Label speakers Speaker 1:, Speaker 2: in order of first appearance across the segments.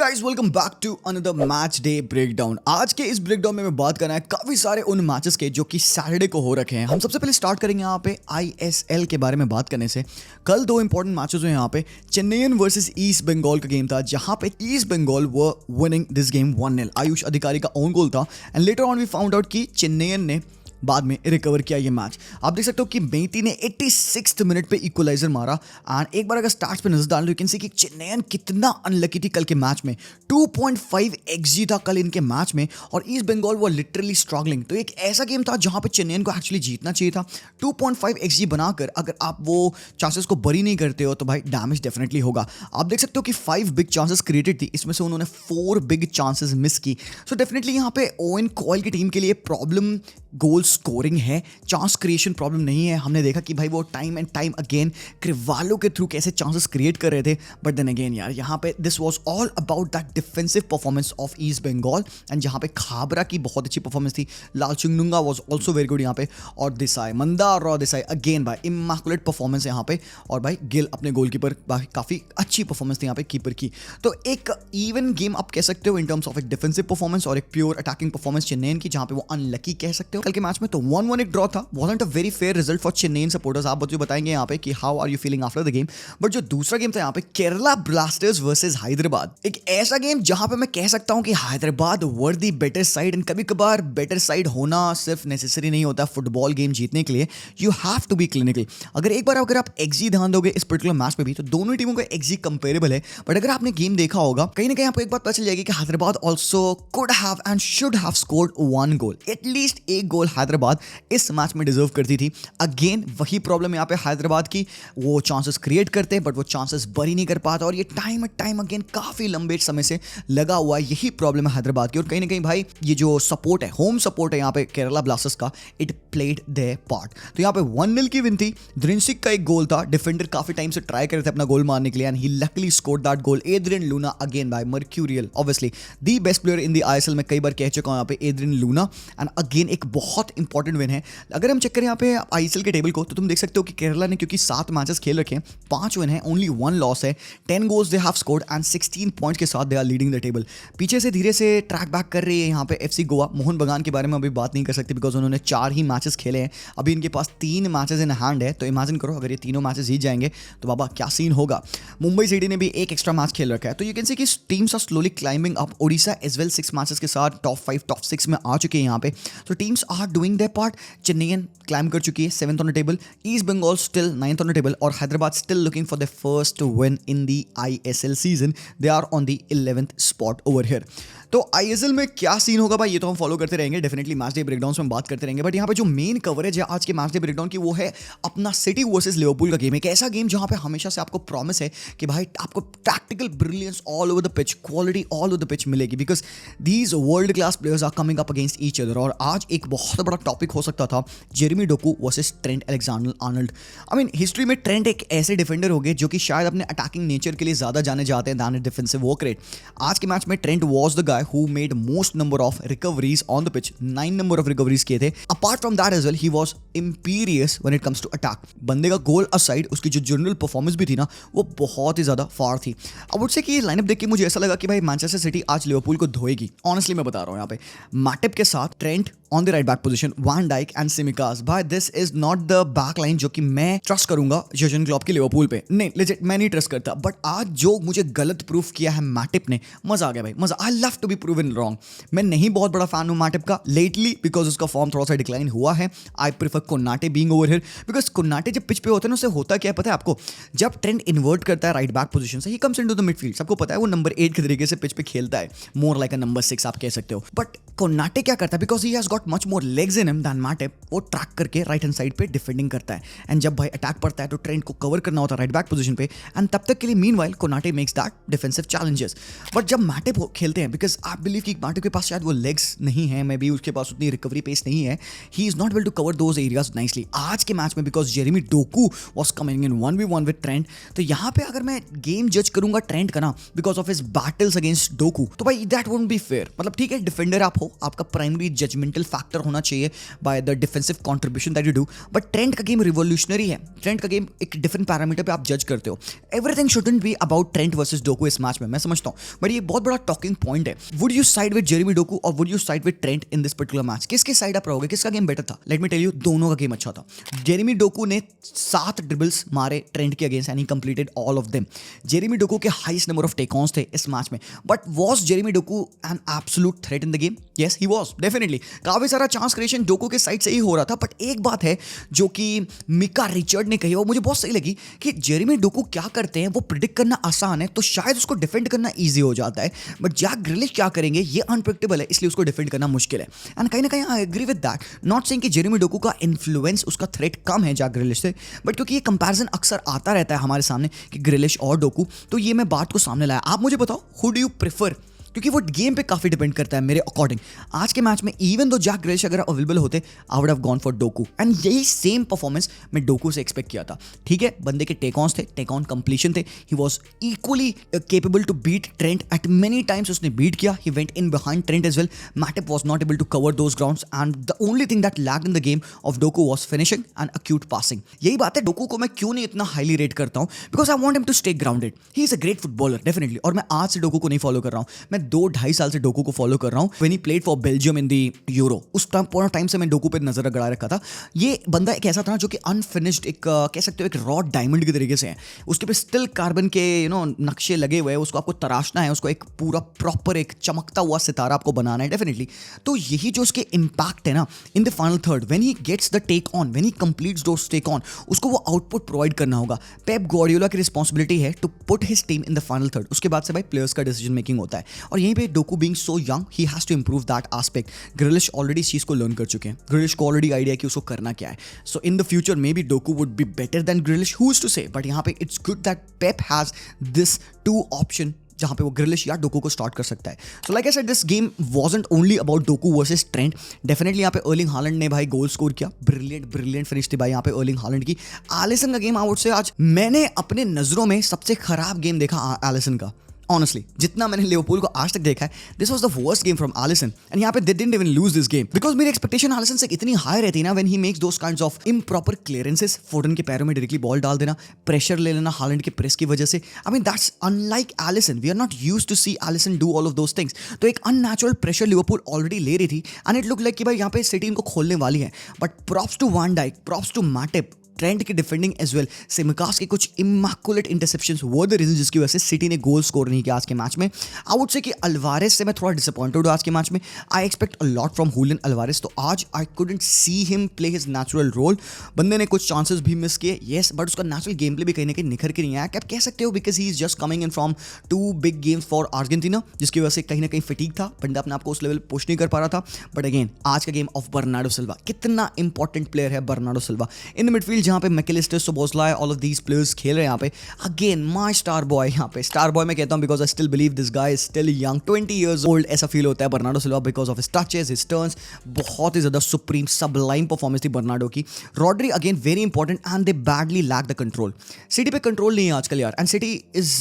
Speaker 1: Guys welcome back to another match day breakdown. आज के इस ब्रेकडाउन में मैं बात करना है काफी सारे उन मैचेस के जो कि सैटरडे को हो रखे हैं। हम सबसे पहले स्टार्ट करेंगे यहाँ पे आईएसएल के बारे में बात करने से। कल दो इंपॉर्टेंट मैचेस हुए यहाँ पे। चेन्नईयन वर्सेस ईस्ट बंगाल का गेम था जहां पे East Bengal were winning this game 1-0। Ayush Adhikari का ओन गोल था and later on we found out कि चेन्नईयन ने बाद में रिकवर किया ये मैच। आप देख सकते हो कि मेहती ने 86th मिनट पे इक्वलाइजर मारा एंड एक बार अगर स्टार्ट्स पे नजर डाल लो यू कैन सी कि चेन्नईयन कितना अनलकी थी कल के मैच में। 2.5 XG था कल इनके मैच में और ईस्ट बंगाल वो लिटरली स्ट्रगलिंग। तो एक ऐसा गेम था जहां पे चेन्नईयन को एक्चुअली जीतना चाहिए था। 2.5 XG बनाकर अगर आप वो चांसेस को बरी नहीं करते हो तो भाई डैमेज डेफिनेटली होगा। आप देख सकते हो कि 5 बिग चांसेस क्रिएटेड थी, इसमें से उन्होंने 4 बिग चांसेस मिस की। सो डेफिनेटली यहाँ पे ओवेन कॉयल की टीम के लिए प्रॉब्लम गोल स्कोरिंग है, चांस क्रिएशन प्रॉब्लम नहीं है। हमने देखा कि भाई वो टाइम एंड टाइम अगेन क्रिवालो के थ्रू कैसे चांसेस क्रिएट कर रहे थे। बट देन अगेन यार यहाँ पे this was all about that defensive performance of East Bengal and जहाँ पे खाबरा की बहुत अच्छी परफॉर्मेंस थी। Lalchungnunga was also very good यहाँ पे और देसाई मंदार और देसाई अगेन भाई इमैकुलेट परफॉर्मेंस यहाँ पे। और भाई गिल अपने गोलकीपर काफ़ी अच्छी परफॉर्मेंस थी यहाँ पे कीपर की। तो एक इवन गेम आप कह सकते हो इन टर्म्स ऑफ एक डिफेंसिव परफॉर्मेंस और एक प्योर अटैकिंग परफॉर्मेंस चेन्नईयन की, जहाँ पे वो अनलकी कह सकते हो। कल के मैच में तो 1-1 एक ड्रॉ था, wasn't a very fair result for Chennaiyin supporters. आप मुझे बताएंगे यहाँ पे कि how are you feeling after the game. But जो दूसरा गेम था यहाँ पे केरला ब्लास्टर्स वर्सेस हैदराबाद, एक ऐसा गेम जहां पे मैं कह सकता हूं कि हैदराबाद वर दी बेटर साइड एंड कभी कभार बेटर साइड होना सिर्फ नेसेसरी नहीं होता फुटबॉल गेम जीतने के लिए। You have to be clinical. अगर एक बार अगर आप एक्जी ध्यान दोगे इस पर्टिकुलर मैच में भी तो दोनों टीमों का एक्जी कंपेरेबल है। बट अगर आपने गेम देखा होगा कहीं ना कहीं आपको एक बात पता चल जाएगी कि Hyderabad also could have and should have scored 1 goal. At least एक गोल हैदराबाद इस मैच में डिजर्व करती थी। अगेन वही प्रॉब्लम यहाँ पे हैदराबाद की, वो चांसेस क्रिएट करते बट वो चांसेस बरी नहीं कर पाता और ये टाइम अगेन काफी लंबे समय से लगा हुआ है। यही प्रॉब्लम है हैदराबाद की। और कहीं ना कहीं भाई ये जो सपोर्ट है, होम सपोर्ट है यहाँ पे केरला ब्लास्टर्स का, इट प्लेड देयर पार्ट। तो यहाँ पे 1-0 की विन थी। ध्रिंसिक का एक गोल था, डिफेंडर काफी टाइम से ट्राई कर रहे थे अपना गोल मारने के लिए and he luckily scored that goal. Adrian Luna again भाई mercurial, obviously the best player in the ISL में कई बार कह चुका हूं यहाँ पे एड्रियन लूना एंड अगेन एक बहुत इंपॉर्टेंट विन है। अगर हम चेक करें यहाँ पे आईएसएल के टेबल को तो तुम देख सकते हो कि केरला ने क्योंकि 7 मैचेस खेल रखे हैं, 5 विन है, ओनली 1 लॉस है, 10 goals they have scored and 16 points के साथ they are leading the table. पीछे से धीरे से ट्रैक बैक कर रही है यहाँ पे एफसी गोवा। मोहन बगान के बारे में अभी बात नहीं कर सकते बिकॉज उन्होंने 4 ही मैचेस खेले हैं। अभी इनके पास 3 मैचेस इन हैंड है। तो इमेजिन करो अगर ये तीनों मैचेस जीत जाएंगे तो बाबा क्या सीन होगा। मुंबई सिटी ने भी एक एक्स्ट्रा मैच खेल रखा है। तो यू कैन सी कि teams are slowly climbing up. Odisha as well 6 matches के साथ टॉप 5 टॉप 6 में आ चुके हैं यहाँ पे। तो teams are doing their part. Chennaiyin climb कर चुकी है 7th on the table, East Bengal still 9th on the table और Hyderabad still looking for the first win in the ISL season. They are on the 11th spot over here. तो ISL में क्या scene होगा भाई ये तो हम फॉलो करते रहेंगे, डेफिनेटली मैच डे ब्रेकडाउन में बात करते रहेंगे। बट यहाँ पे जो मेन कवरेज है आज के मैच डे ब्रेकडाउन की वो है अपना सिटी वर्सेस लिवरपूल का गेम। एक ऐसा गेम जहाँ पे हमेशा से आपको प्रॉमिस है कि भाई आपको tactical brilliance all over the pitch, quality all over the pitch मिलेगी because these world class players are coming up against each other. और आज एक बहुत बड़ा टॉपिक हो सकता था Jeremy Doku versus Trent Alexander Arnold. I mean history में ट्रेंट एक ऐसे डिफेंडर हो गए जो कि शायद अपने अटैकिंग नेचर के लिए ज्यादा जाने जाते हैं दैन डिफेंसिव वर्क रेट। आज के मैच में Trent was the guy who made most number of recoveries on the pitch, 9 number of recoveries किए थे। Apart from that as well he was imperious when it comes to attack. बंदे का गोल aside उसकी जो general performance भी थी ना वो बहुत ही ज्यादा फार थी। अब वुड से कि लाइनअप देख के मुझे ऐसा लगा कि भाई मैनचेस्टर सिटी आज लिवरपूल को धोएगी। ऑनेस्टली मैं बता रहा हूं यहाँ पे मैटिप के साथ Trent on the right back position, Van Dijk and Tsimikas. भाई this is not the back line जो कि मैं ट्रस्ट करूंगा जर्गन क्लॉप की लिवरपूल पे। नहीं लेजिट मैं नहीं ट्रस्ट करता। बट आज जो मुझे गलत प्रूफ किया है मैटिप ने, मजा आ गया भाई, मजा। I love to be proven wrong. मैं नहीं बहुत बड़ा फैन हूं मैटिप का लेटली बिकॉज उसका फॉर्म थोड़ा सा डिक्लाइन हुआ है। I prefer Konate being over here because Konate जब पिच पे होते हैं ना उससे होता क्या है पता है आपको, जब ट्रेंड इन्वर्ट करता है राइट बैक पोजीशन से he comes into the midfield. सबको पता है वो नंबर 8 के तरीके से पिच पे खेलता है, मोर लाइक अ नंबर 6 आप कह सकते हो। बट कोनाटे क्या करता है because he has got much more legs in him than Matip, वो ट्रैक करके राइट हैंड साइड पे डिफेंडिंग करता है एंड जब भाई अटैक पड़ता है तो ट्रेंड को कवर करना होता है राइट बैक पोजीशन पे एंड तब तक के लिए meanwhile Konate makes that defensive challenges. But जब मैटिप खेलते हैं बिकॉज आई बिलीव कि मैटिप के पास शायद वो लेग्स नहीं है, मे बी उसके पास उतनी रिकवरी पेस नहीं है, he is not able to cover those areas nicely. आज के मैच में because Jeremy Doku was coming in 1v1 with Trent, तो यहाँ पे अगर मैं गेम जज करूंगा ट्रेंट का ना because of his battles against Docu तो भाई दैट वुडंट बी फेयर। मतलब ठीक है डिफेंडर आप हो, आपका प्राइमरी जजमेंटल फैक्टर होना चाहिए by the defensive contribution that you do, but Trent का गेम रिवोल्यूशनरी है। ट्रेंट का गेम एक डिफरेंट पैरामीटर पे आप जज करते हो। Everything shouldn't be about Trent versus Doku इस मैच में, मैं समझता हूं, बट ये बहुत बड़ा टॉकिंग पॉइंट है। Would you side with Jeremy Doku और would you side with Trent in this particular match? किसके साइड आप रहोगे? किसका गेम बेटर था? लेट मी टेल यू, दोनों का गेम अच्छा था। जेरेमी डोकू ने 7 ड्रिबल्स मारे ट्रेंट के against and he completed all of them. Jeremy Docu के हाईएस्ट नंबर ऑफ टेक ऑन्स थे इस मैच में, but was Jeremy Docu an absolute threat in the game? Yes he was, definitely. काफी सारा chance creation Docu के side से ही हो रहा था, बट एक बात है जो कि मिका रिचर्ड ने कही और मुझे बहुत सही लगी कि जेरेमी डोकू क्या करते हैं वो प्रिडिक्ट करना आसान है, तो शायद उसको डिफेंड करना ईजी हो जाता है, बट जैक ग्रिलिश क्या करेंगे ये अनप्रेडिक्टेबल है, इसलिए उसको डिफेंड करना मुश्किल है। एंड कहीं ना कहीं I agree with that, not saying कि जेरेमी डोकू का इन्फ्लुएंस, उसका थ्रेट कम है जैक ग्रिलिश से, बट क्योंकि ये कंपैरिजन अक्सर आता रहता है हमारे सामने कि ग्रिलिश और डोकू, तो ये मैं बात को सामने लाया। आप मुझे बताओ, हु डू यू प्रेफर? क्योंकि वो गेम पे काफी डिपेंड करता है मेरे अकॉर्डिंग। आज के मैच में इवन दो जैक ग्रिलिश अगर अवेलेबल होते, I would have gone for Docu, and यही सेम परफॉर्मेंस मैं डोकू से एक्सपेक्ट किया था। ठीक है, बंदे के टेक ऑन्स थे, टेक ऑन कंप्लीशन थे, he was equally capable to beat Trent at many times, उसने बीट किया, he went in behind Trent as well. Matip was not able to cover those grounds and the only thing that lagged in the game of Doku was finishing and acute passing. यही बात है, Docu को मैं क्यों नहीं इतना highly rate करता हूं, because I want him to stay grounded. He is a great footballer definitely, और मैं आज से डोकू को नहीं फॉलो कर रहा हूं, मैं 2-2.5 साल से डोकू को फॉलो कर रहा हूं। When he played for Belgium in the euro, उस टाइम से मैं डोकू पे नजर गड़ा रखा था। ये बंदा एक ऐसा था जो कि अनफिनिश्ड, एक कह सकते हो एक रॉ डायमंड के तरीके से है, उसके पे स्टिल कार्बन के नक्शे लगे हुए हैं, उसको आपको तराशना है, उसको एक पूरा प्रॉपर एक चमकता हुआ सितारा आपको बनाना है डेफिनेटली। तो यही जो उसके इंपैक्ट है ना in the final third, when he gets the take on, when he completes those take on, उसको वो आउटपुट प्रोवाइड करना होगा। पेप ग्वार्डियोला की रिस्पांसिबिलिटी है to put his team in the final third. उसके बाद से भाई प्लेयर्स का डिसीजन मेकिंग होता है, और यहीं पे Docu being so young, he has to improve that aspect. ग्रिलिश already इस चीज को लर्न कर चुके हैं, ग्रिलिश को ऑलरेडी आइडिया कि उसको करना क्या है। So in the future maybe Doku would be better than Grealish, who is to say, but यहाँ पे it's good that Pep has this 2 option जहां पे वो ग्रिलिश या डोकू को स्टार्ट कर सकता है। So like I said, this game wasn't only about Docu versus Trent. Definitely यहाँ पे अर्लिंग हालैंड ने भाई गोल स्कोर किया, ब्रिलियंट फिनिश थी भाई यहाँ पे अर्लिंग हालैंड की। एलिसन का गेम आई वुड से आज मैंने अपने नजरों में सबसे खराब गेम देखा एलिसन का। Honestly, जितना मैंने लिवरपूल को आज तक देखा है, this was the worst game from Alisson, and यहाँ पे they didn't even lose this game because मेरी एक्सपेक्टेशन एलिसन से इतनी हाई रहती है ना, when he makes those kinds of improper clearances, Foden के पैरों में डायरेक्टली बॉल डाल देना, प्रेशर ले लेना हालैंड के प्रेस की वजह से। I mean that's unlike Alisson, we are not used to see Alisson do all of those things. तो एक अननेचुरल प्रेशर लिवरपूल ऑलरेडी ले रही थी, एंड इट लुक लाइक कि भाई यहाँ पे सिटी इनको खोलने वाली है, but props to van Dijk, props to Matip, Trent की डिफेंडिंग एज वेल, सिमिकास के कुछ इमैकुलेट इंटरसेप्शंस वो द रीजन जिसकी वजह से सिटी ने गोल स्कोर नहीं किया आज के मैच में। आई वुड से कि अल्वारेस से मैं थोड़ा डिसअपॉइंटेड हूं आज के मैच में। I expect a lot from Julian Alvarez, तो आज I couldn't see him play his natural role. बंदे ने कुछ चांसेस भी मिस किए, येस, बट उसका नेचुरल गेम प्ले भी कहीं ना कहीं निखर के नहीं आया। क्या आप कह सकते हो, because he is just coming in from 2 big games for Argentina, जिसकी वजह से कहीं ना कहीं फटीग था, बंदा अपने आप को उस लेवल पुश नहीं कर पा रहा था। बट अगेन आज का गेम ऑफ बर्नार्डो सिल्वा, कितना इंपॉर्टेंट प्लेयर है Bernardo Silva in the midfield, जहां पे Mac Allister, सोबोस्लाई, all of these players खेल रहे हैं यहाँ पे। अगेन माय स्टार बॉय, यहाँ पे स्टार बॉय मैं कहता हूँ because I still believe this guy is still young, 20 years old, ऐसा फील होता है Bernardo Silva because of his touches, his turns. बहुत ही ज्यादा सुप्रीम सबलाइम परफॉर्मेंस थी बर्नार्डो की। Rodri again very important, and they badly lack the control. City पे control नहीं है आजकल यार, and City is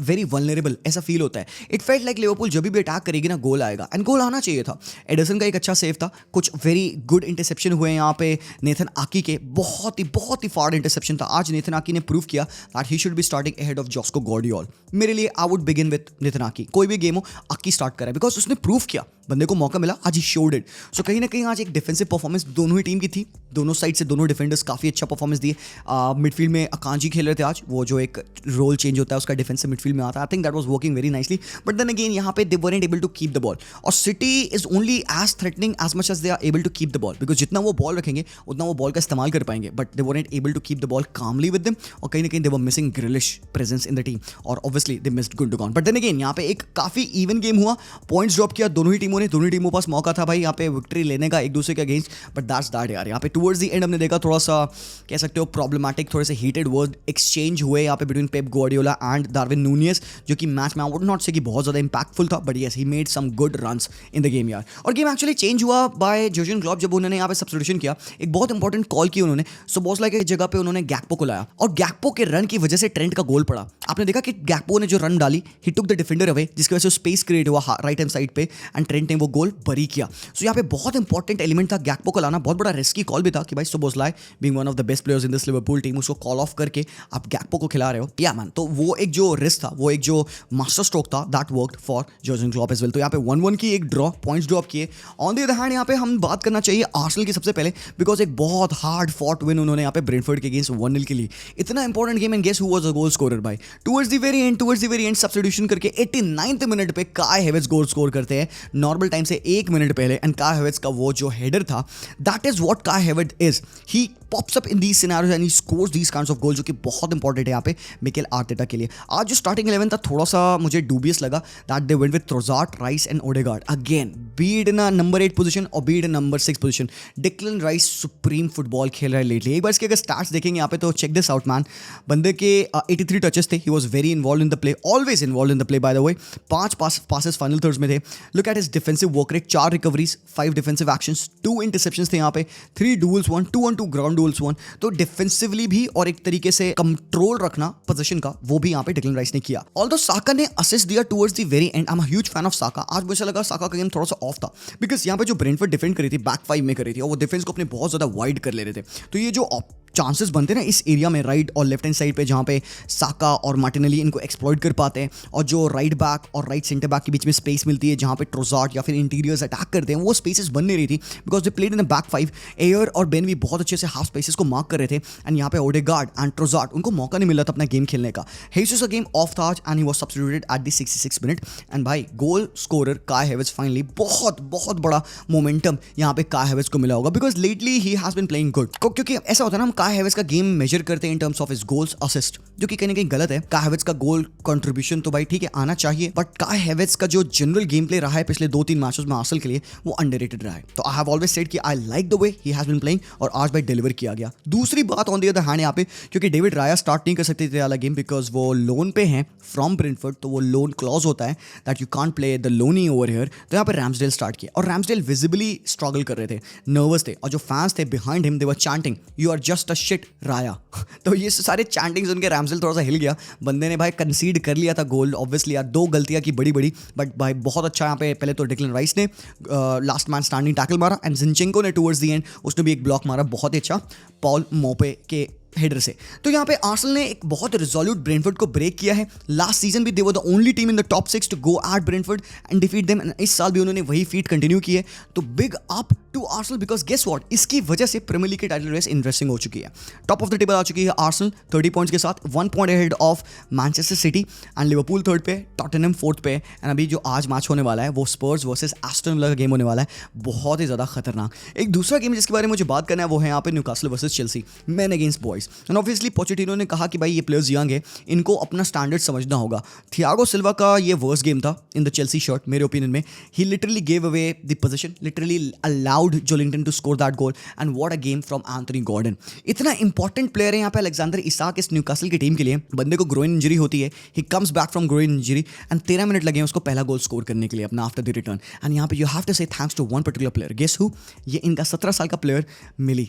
Speaker 1: very vulnerable, ऐसा फील होता है। इट फेल्ट लाइक लिवरपूल जब भी अटैक करेगी ना गोल आएगा, एंड गोल आना चाहिए था। एडरसन का एक अच्छा सेव था, कुछ वेरी गुड इंटरसेप्शन हुए यहाँ पे नेथन आकी के, बहुत ही फाड़ इंटरसेप्शन था। आज नेथन आकी ने प्रूव किया that he should be starting ahead of Josko Gvardiol. मेरे लिए I would begin with Nathan Ake, कोई भी गेम हो आकी स्टार्ट करा बिकॉज उसने प्रूव किया, बंदे को मौका मिला, आज ही शोड इट। सो कहीं ना कहीं आज एक डिफेंसिव परफॉर्मेंस दोनों ही टीम की थी, दोनों साइड से दोनों डिफेंडर्स काफी अच्छा परफॉर्मेंस दिए। मिडफील्ड में अकांजी खेल रहे थे आज, वो जो एक रोल चेंज होता है उसका डिफेंसिव मिडफील्ड में आता है, I think that was working very nicely. But then again यहाँ पे they weren't able to keep the ball, और City is only as threatening as much as they are able to keep the ball, because जितना वो ball रखेंगे उतना वो ball का इस्तेमाल कर पाएंगे, but they weren't able to keep the ball calmly with them, और कहीं ना कहीं they were missing Grealish presence in the team, और obviously they missed Gundogan. But then again यहाँ पे एक काफी इवन गेम हुआ, पॉइंट्स ड्रॉप किया दोनों ही टीमों ने, दोनों ही टीमों पास मौका था भाई यहाँ पे विक्ट्री लेने का एक दूसरे के अगेंस्ट, बट दैट्स दैट यार। यहाँ पे टुवर्ड्स द एंड हमने देखा थोड़ा सा कह सकते हो प्रॉब्लमैटिक, थोड़े से हीटेड वर्ड एक्सचेंज हुए यहाँ पे between Pep Guardiola and Darwin Nunez, जो कि मैच में आई वुड नॉट से कि बहुत ज्यादा इंपैक्टफुल था, but yes he made some good runs in the game यार। और गेम एक्चुअली चेंज हुआ बाय जर्गन क्लॉप जब उन्होंने यहाँ पे सब्स्टिट्यूशन किया, एक बहुत इंपॉर्टेंट कॉल की उन्होंने। सोबोस्लाई बाजोला की जगह पे उन्होंने गैक्पो को लाया और गैक्पो के रन की वजह से ट्रेंट का गोल पड़ा। आपने देखा कि गैक्पो ने जो रन डाली, ही टुक द डिफेंडर अवे, जिसकी वजह से स्पेस क्रिएट हुआ राइट हैंड साइड पे एंड ट्रेंट ने वो गोल बरी किया। सो यहाँ पे बहुत इंपॉर्टेंट एलिमेंट था गैक्पो को लाना, बहुत बड़ा रिस्की कॉल भी था कि भाई सोबोस्लाई being one of the best players in this Liverpool team, उसको कॉल ऑफ करके आप गैक्पो को खिला रहे हो। या मैन, तो वो एक जो रिस्क था, वो एक जो मास्टर स्ट्रोक था, that worked for Jurgen Klopp as well. तो यहाँ पे 1-1 की एक ड्रॉ, पॉइंट्स ड्रॉप किए। ऑन द अदर हैंड यहाँ पे हम बात करना चाहिए आर्सेनल की सबसे पहले, बिकॉज एक बहुत हार्ड फॉट विन उन्होंने यहाँ पे ब्रेंटफोर्ड के अगेंस्ट 1-0 के लिए। इतना important game, and guess who was the goal scorer भाई? Towards the very end substitution करके 89th मिनट पे काय हेवर्ट्ज गोल स्कोर करते हैं, नॉर्मल टाइम से 1 मिनट पहले। एंड काय हेवर्ट्ज का वो जो हेडर था, that is what Kai Havertz is. He pops up in these scenarios and he scores these kinds of goals, जो कि बहुत इंपॉर्टेंट है यहाँ पे मिकेल आर्टेटा के लिए। आज जो स्टार्टिंग 11 था थोड़ा सा मुझे डूबियस लगा, that they went with Trossard, Rice and Odegaard again, be it in number 8 position और be it in number 6 position. Declan Rice supreme football खेल रहा है लेटली। एक बार इसके अगर स्टार्ट्स देखेंगे यहाँ पे तो चेक दिस आउट मैन, बंदे के 83 टचेस थे, he was very involve in the play, always involve in the play by the way. 5 passes final thirds में थे। Look at his defensive work rate, 4 recoveries, 5 defensive actions, 2 interceptions थे यहाँ पे, 3 duels 1, 2-on-2 ground duels 1। तो defensively भी और एक तरीके से कंट्रोल रखना पोजीशन का, वो भी यहाँ पे डिक्लन राइस ने किया। ऑल्दो साका ने असिस्ट दिया towards the very end. I am a huge fan of Saka. आज मुझे लगा साका का गेम थोड़ा सा ऑफ था, बिकॉज यहाँ पे जो ब्रेंटफोर्ड डिफेंड करी थी, बैक 5 में करी थी, और वो डिफेंस को अपने बहुत ज्यादा वाइड कर ले रहे थे। तो ये जो चांसेस बनते हैं ना इस एरिया में, राइट और लेफ्ट हैंड साइड पे, जहाँ पे साका और मार्टिनेली इनको एक्सप्लॉइट कर पाते हैं, और जो राइट बैक और राइट सेंटर बैक के बीच में स्पेस मिलती है जहाँ पे ट्रोसार्ड या फिर इंटीरियर्स अटैक करते हैं, वो स्पेसेस बन नहीं रही थी because they played in the back 5। Air और बेन भी बहुत अच्छे से हाफ स्पेसेस को मार्क कर रहे थे, एंड यहाँ पे ओडेगार्ड एंड ट्रोसार्ड, उनको मौका नहीं मिला था अपना गेम खेलने का। हेसुस का गेम ऑफ था आज and he was substituted at the 66 minute. And भाई गोल स्कोरर काय हेवर्ट्ज फाइनली, बहुत बड़ा मोमेंटम यहाँ पे काय हेवर्ट्ज को मिला होगा, because lately he has been playing good. क्योंकि ऐसा होता है ना, हम काय हेवर्ट्ज का गेम मेजर करते हैं in terms of his goals assist, जो कि कहीं ना कहीं गलत है। काय हेवर्ट्ज का गोल कंट्रीब्यूशन तो भाई ठीक है आना चाहिए, बट काय हेवर्ट्ज का जो जनरल गेम प्ले रहा है पिछले 2-3 मैचेस में आर्सेनल के लिए, वो अंडररेटेड रहा है। तो आई हैव ऑलवेज सेड कि I like the way he has been playing, और आज भाई डिलीवर किया गया। दूसरी बात ऑन द अदर हैंड यहाँ पे, क्योंकि डेविड राया स्टार्ट नहीं कर सकते थे वाला गेम, बिकॉज वो लोन पे हैं फ्रॉम ब्रेंटफोर्ड, तो वो लोन क्लॉज होता है that you can't play the Loni over here. तो यहाँ पे रैम्सडेल स्टार्ट किया, और रैम्सडेल विजिबली स्ट्रगल कर रहे थे, नर्वस थे, और जो फैंस थे behind him they were chanting you are just a shit Raya. तो ये सारे चैंटिंग्स उनके, रैम्सडेल थोड़ा सा हिल गया, बंदे ने भाई कंसीड कर लिया था गोल ऑब्वियसली यार, 2 गलतियां की बड़ी, बट भाई बहुत अच्छा यहाँ पे पहले तो डिक्लन राइस ने लास्ट मैन स्टैंडिंग टैकल मारा, एंड जिनचेंको ने टुवर्ड्स द एंड उसने भी एक ब्लॉक मारा बहुत ही अच्छा पॉल मोपे के हेडर से। तो यहाँ पे आर्सेनल ने एक बहुत रिजोल्यूट ब्रेंटफोर्ड को ब्रेक किया है। लास्ट सीजन भी they were the only team in the top 6 to go at Brentford and defeat them, and इस साल भी उन्होंने वही फीट कंटिन्यू की है। तो big up to Arsenal, because guess what, इसकी वजह से प्रीमियर लीग की टाइटल रेस इंटरेस्टिंग हो चुकी है। टॉप ऑफ द टेबल आ चुकी है आर्सेनल 30 पॉइंट्स के साथ, 1 point ahead of Manchester City, and Liverpool 3rd पे, टॉटनहम 4th पे, एंड अभी जो आज मैच होने वाला है वो स्पर्स वर्सेस एस्टन विला का गेम होने वाला है, बहुत ही ज्यादा खतरनाक। एक दूसरा गेम जिसके बारे में मुझे बात करना है वो है यहाँ पे Newcastle versus Chelsea, man against boys. And obviously Pochettino ने कहा कि भाई ये प्लेयर्स यंग है, इनको अपना स्टैंडर्ड समझना होगा। थियागो सिल्वा का ये वर्स्ट गेम था इन द चेल्सी शर्ट मेरे ओपिनियन में। He literally gave away the position, literally allowed Joelinton to score that goal, and what a game from Anthony Gordon. इतना इंपॉर्टेंट प्लेयर है यहाँ पे Alexander Isak इस Newcastle की team के लिए। बंदे को ग्रोइन इंजरी होती है, he comes back from groin injury, and 13 minute लगे उसको पहला गोल स्कोर करने के लिए अपना आफ्टर द रिटर्न। एंड यहाँ पे you have to say thanks to one particular player, guess who? ये इनका 17 साल का प्लेयर मिली।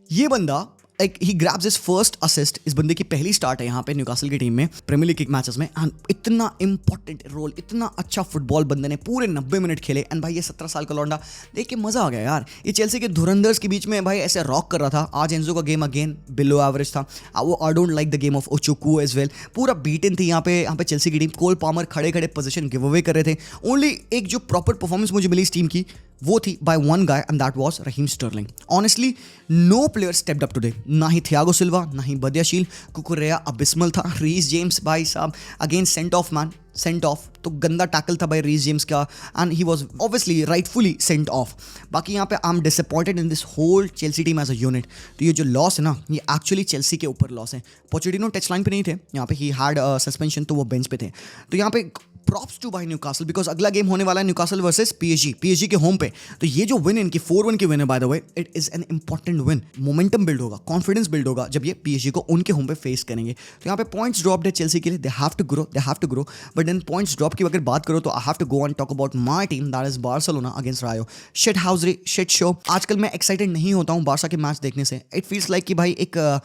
Speaker 1: ये बंदा he grabs his first assist, इस बंदे की पहली स्टार्ट है यहाँ पे न्यूकासल की टीम में प्रीमियर लीग के मैचेस में, एंड इतना इंपॉर्टेंट रोल, इतना अच्छा फुटबॉल बंदे ने पूरे 90 मिनट खेले। एंड भाई ये 17 साल का लौंडा देख के मजा आ गया यार। ये चेल्सी के धुरंधर्स के बीच में भाई ऐसे रॉक कर रहा था। आज एंजो का गेम अगेन बिलो एवरेज था। वो I don't like the game of ओचुकू एज वेल, पूरा बीटन थी यहाँ पे चेल्सी की टीम। कोल पामर खड़े पोजीशन गिव अवे कर रहे थे। ओनली एक जो प्रॉपर परफॉर्मेंस मुझे मिली इस टीम की वो थी by one guy, and that was Raheem Sterling. Honestly no player stepped up today, ना ही थियागो सिल्वा, ना ही बदियाशील, कुकुरेया अबिस्मल था। रीस जेम्स भाई साहब again sent off man, sent off, तो गंदा टैकल था भाई रीस जेम्स का, and he was obviously rightfully sent off. बाकी यहाँ पे I am disappointed in this whole Chelsea team as a unit. तो ये जो लॉस है ना, ये एक्चुअली चेल्सी के ऊपर लॉस है। पोचेटिनो टच लाइन पे नहीं थे यहाँ पे, ही हैड सस्पेंशन, तो वो बेंच पे थे। तो यहाँ पे props to by Newcastle because अगला गेम होने वाला है न्यूकासल वर्सेस पीएसजी के होम पे। तो ये जो विन इनकी 4-1 की विन है by the way, it is an important win. Momentum build होगा, कॉन्फिडेंस बिल्ड होगा जब ये पीएसजी को उनके होम पे फेस करेंगे। तो यहाँ पे पॉइंट्स ड्रॉप है चेल्सी के लिए, they have to grow but then points drop की अगर बात करो तो I have to go and talk about my team that is Barcelona against Rayo. Shithousery, shit show. आजकल मैं एक्साइटेड नहीं होता हूँ बार्सा के मैच देखने से। इट फील्स लाइक कि भाई एक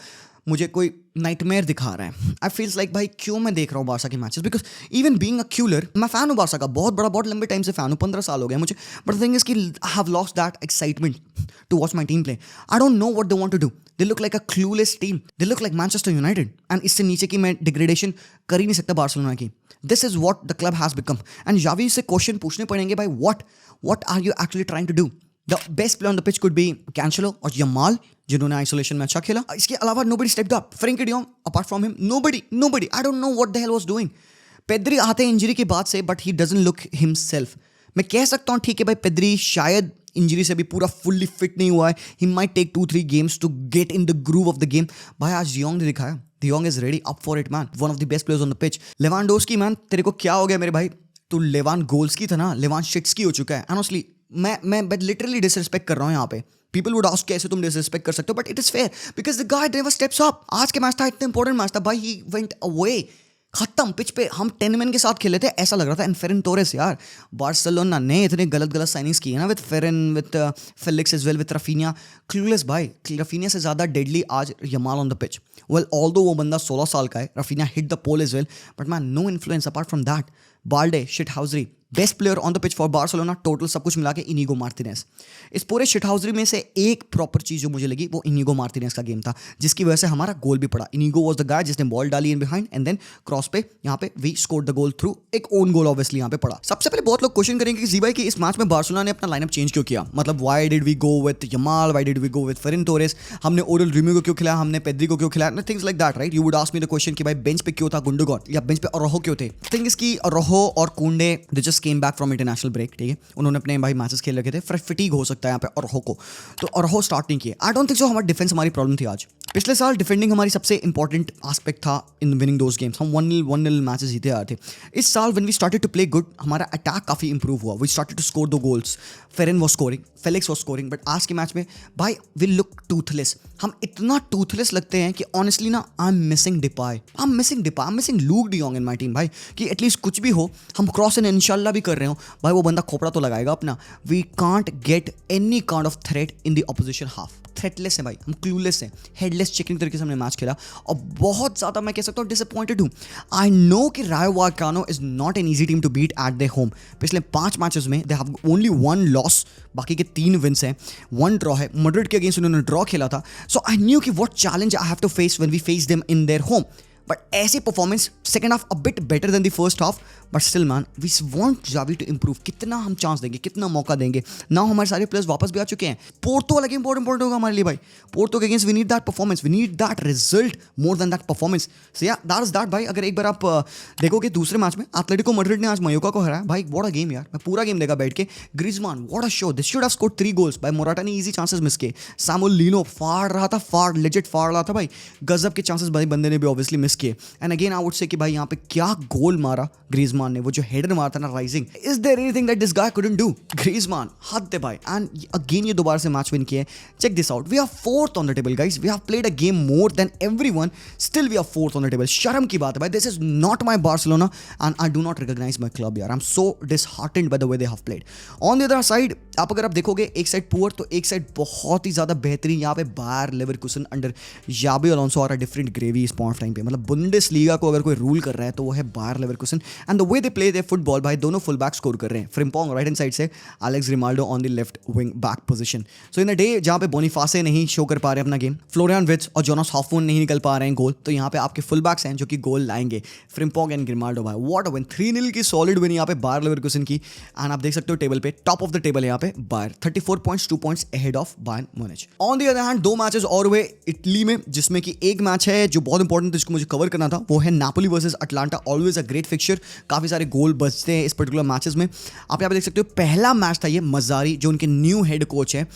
Speaker 1: मुझे कोई नाइटमेयर दिखा रहा है। आई फील्स लाइक भाई क्यों मैं देख रहा हूँ बार्सा के matches, because even being a culer, मैं फैन हूँ बार्सा का, बहुत लंबे टाइम से फैन हूँ, 15 साल हो गए मुझे। बट द थिंग इज कि I have lost that excitement to watch my team play. I don't know what they want to do. They look like a clueless team, they look like Manchester United, and इससे नीचे की मैं degradation कर ही नहीं सकता Barcelona की। This is what the club has become. And Xavi से question पूछने पड़ेंगे भाई, what are you actually trying to do? The best player on the pitch could be Cancelo और यमाल, जिन्होंने आइसोलेशन में अच्छा खेला। इसके अलावा nobody stepped up. Frenkie de Jong apart from him, nobody. I don't know what the hell was doing. Pedri आते हैं injury के बाद से, but he doesn't look himself. मैं कह सकता हूँ ठीक है भाई, पेद्री शायद इंजरी से भी पूरा फुल्ली फिट नहीं हुआ है। He might take 2-3 games to get in the groove of the game. भाई आज डियोंग ने दिखाया, de Jong is ready up for it man, one of the best players on the pitch. Lewandowski man, तेरे को क्या हो गया मेरे भाई? तू लेवान गोल्स की था ना, लेवान शिट्स की हो चुका है। ऑनेस्टली मैं लिटरली डिसरिस्पेक्ट कर रहा हूँ यहाँ पे। पीपल वुड आस्क कैसे तुम डिसरिस्पेक्ट कर सकते हो, but it is fair because the guy never steps up. आज के मैच था, इतना इंपॉर्टेंट मैच था भाई, ही वेंट अवे। खत्म पिच पे, हम 10 मैन के साथ खेले थे ऐसा लग रहा था। एंड फेरन टोरेस यार, बार्सिलोना ने इतने गलत साइनिंग्स किए ना, with Ferran, with Felix as well, with Raphinha. Clueless भाई, रफीनिया से ज़्यादा डेडली आज Yamal on the pitch. Well although वो बंदा 16 साल का है, Raphinha hit the pole as well, but man no influence apart from that. Balde, shithousery, best player on the pitch for Barcelona, total सब कुछ मिला के इनिगो मार्टिनेज। इस पूरे शिटहाउसरी में से एक प्रॉपर चीज़ जो मुझे लगी वो इनिगो मार्टिनेज का गेम था, जिसकी वजह से हमारा गोल भी पड़ा। इनिगो वाज द गाय जिसने बॉल डाली in behind and then cross पे यहाँ पे we scored the goal through एक ओन गोल ऑब्वियसली यहाँ पे पड़ा। सबसे पहले बहुत लोग क्वेश्चन करेंगे कि जी भाई कि इस मैच में बार्सिलोना ने अपना लाइनअप चेंज क्यों किया? मतलब why did we go with Yamal, why did we go with Ferran Torres, हमने ओरल रिम्यू को क्यों खिलाया, हमने पेद्री को क्यों खिलाया, things like that right. You would ask me the question कि भाई बेंच पे क्यों था गुंडोगन या बेंच पे अरोहो क्यों थे? थिंग इज कि अरोहो और Kounde they just came back from international break, ठीक है, उन्होंने अपने भाई मैचेस खेल रखे थे, फटीग हो सकता है यहाँ पे अरोहो को, तो अरोहो स्टार्ट नहीं किए। आई डोंट थिंक सो हमारी डिफेंस हमारी प्रॉब्लम थी आज। पिछले साल डिफेंडिंग हमारी सबसे इंपॉर्टेंट एस्पेक्ट था इन विनिंग दोज गेम्स। हम 1-0 मैचेस जीते आ रहे थे। इस साल when we started to play good, हमारा अटैक काफ़ी इंप्रूव हुआ। We started to score 2 goals, Ferran was scoring, Felix was scoring, but आज के मैच में भाई वी लुक टूथलेस। हम इतना टूथलेस लगते हैं कि ऑनेस्टली ना I am missing Depay, I am missing look D जॉन्ग in my team भाई, कि एटलीस्ट कुछ भी हो, हम क्रॉस इन इंशाल्लाह भी कर रहे हो भाई, वो बंदा खोपड़ा तो लगाएगा अपना। We can't get any kind of threat in the opposition half. Threatless है भाई, हम क्लूलेस हैं, हेडलेस चिकन तरीके से हमने मैच खेला और बहुत ज़्यादा मैं कह सकता हूँ डिसअपॉइंटेड हूँ। आई नो कि Rayo Vallecano is not an easy team to beat at their home. पिछले 5 मैचेस में दे हैव ओनली 1 लॉस, बाकी के 3 विन्स हैं, 1 ड्रॉ है। मैड्रिड के अगेंस्ट उन्होंने ड्रॉ खेला था। सो आई न्यू कि what challenge I have to face when we face them in their home. But ऐसे performance second half a bit better than the first half, but still man we want Xavi to improve. कितना हम chance देंगे, कितना मौका देंगे ना? हमारे सारे प्लेयर्स वापस भी आ चुके हैं। पोर्तो वाला गेम बहुत इंपॉर्टेंट होगा हमारे लिए भाई। पोर्तो के against we need that performance, we need that result more than that performance. So yeah that is that भाई। अगर एक बार आप देखोगे दूसरे मैच में एटलेटिको मैड्रिड ने आज मायोर्का को हराया भाई, व्हाट अ गेम यार। मैं पूरा गेम देखा बैठ के। ग्रीजमान what a show, this should have scored 3 goals भाई। मोराटा ने इजी चांसेस मिस किए। सैमुअल लीनो फाड़ रहा था, लेजिट फाड़ रहा था भाई। गजब के चांसेस भाई बंदे ने भी ऑब्वियसली मिस किए। And again I would say कि भाई यहाँ पे क्या गोल मारा ग्रीजमान ने, वो जो हेडर मारा था ना rising. Is there anything that this guy couldn't do? Griezmann हद है भाई। एंड अगेन ये दोबारा से मैच विन किए। Check this out, we are 4th on the table guys. We have played a game more than everyone, still we are 4th on the table. शर्म की बात है भाई। This is not my Barcelona and I do not recognise my club यार। I am so disheartened by the way they have played. On the other side अगर आप देखोगे, एक साइड पुअर तो एक साइड बहुत ही ज्यादा बेहतरीन। यहाँ पे बायर लेवरकुसन अंडर जाबी अलोंसो और अ डिफरेंट ग्रेवी इस पॉइंट टाइम पे। मतलब बुंडेसलीगा को अगर कोई रूल कर रहा है तो वो है Bayer Leverkusen. And the way they play their football भाई, दोनों फुल बैक स्कोर कर रहे हैं। फ्रिम्पोंग राइट हैंड साइड से, Alex Grimaldo on the left wing back position. So in the day जहाँ पे बोनीफासे नहीं शो कर पा रहे अपना गेम, फ्लोरियन विट्स और जोनास हॉफमैन नहीं निकल पा रहे हैं गोल, तो यहाँ पे आपके फुल बैक्स हैं जो कि गोल लाएंगे। फ्रिम्पोंग एंड ग्रिमाल्डो भाई, व्हाट अ विन। 3-0 की सॉलिड विन यहाँ पे बायर लेवरकुसन की। एंड आप देख सकते हो टेबल पे टॉप ऑफ द टेबल है यहाँ पे Bayer, 34 points, 2 points ahead of Bayern Munich. On the other hand 2 matches और हुए इटली में, जिसमें कि एक मैच है जो बहुत इंपॉर्टेंट था, जिसको मुझे कवर करना था वो है Napoli versus Atalanta. Always a great fixture, काफ़ी सारे गोल बचते हैं इस पर्टिकुलर मैचेस में। आप यहाँ पे देख सकते हो पहला मैच था ये मज़ारी, जो उनके न्यू हेड कोच है।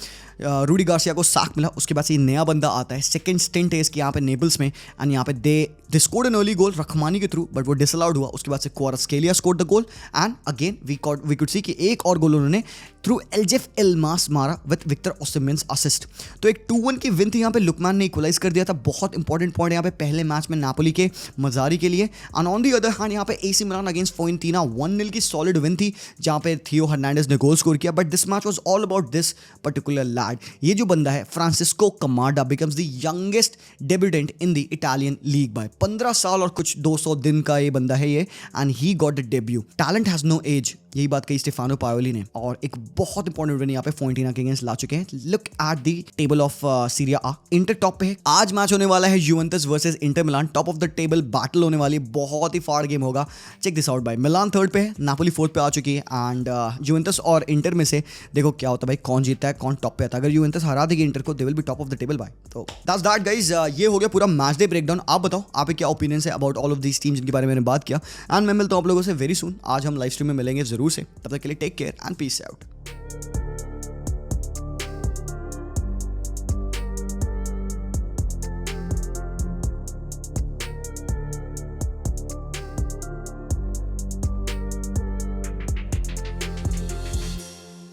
Speaker 1: रूडी गार्सिया को साक मिला, उसके बाद से ये नया बंदा आता है। सेकंड स्टिंट है इसकी यहाँ पे नेबल्स में, एंड यहाँ पे they scored an early goal Rahmani के थ्रू, बट वो डिसअलाउड हुआ। उसके बाद से Kvaratskhelia scored the goal, and again we could see कि एक और गोल उन्होंने थ्रू एल्जेफ एल्मास मारा विद विक्टर ओसिमेन्स असिस्ट। तो एक 2-1 की विन थी यहाँ पे, लुकमान ने इक्वलाइज कर दिया था। बहुत इंपॉर्टेंट पॉइंट यहाँ पे पहले मैच में नापोली के मज़ारी के लिए। And on the other hand यहाँ पे एसी मिलान अगेंस्ट फोरेंटीना 1-0 की सॉलिड विन थी, जहाँ पे थियो हर्नांडेज ने गोल स्कोर किया। But this match was all about this particular lad. ये जो बंदा है Francesco Camarda becomes the youngest debutant in the Italian league by 15 साल और कुछ 200 दिन का ये बंदा है ये, and he got the debut. Talent has no age, यही बात कही स्टेफानो पायोली ने। और एक बहुत इंपॉर्टेंट विन यहाँ पे फोरेंटीना के अगेंस्ट ला चुके हैं। Look at the table of Serie A, Inter top पे है। आज मैच होने वाला है Juventus versus Inter Milan, top of the table battle होने वाली है, बहुत ही फाड़ गेम होगा। चेक दिस आउट भाई, मिलान थर्ड पे है, नापोली फोर्थ पे आ चुकी है, एंड यूवेंटस और इंटर में से देखो क्या होता है भाई, कौन जीतता है कौन टॉप पे आता है। अगर यूवेंटस हरा देगी इंटर को, they will be top of the table भाई। तो दैट्स दैट गाइस, ये हो गया पूरा मैच डे ब्रेकडाउन। आप बताओ आपके क्या ओपिनियंस है about all of these teams जिनके बारे में मैंने बात किया, एंड मैं मिलता हूं आप लोगों से वेरी सून। आज हम लाइव स्ट्रीम में मिलेंगे जरूर से, तब तक के लिए take care and peace out.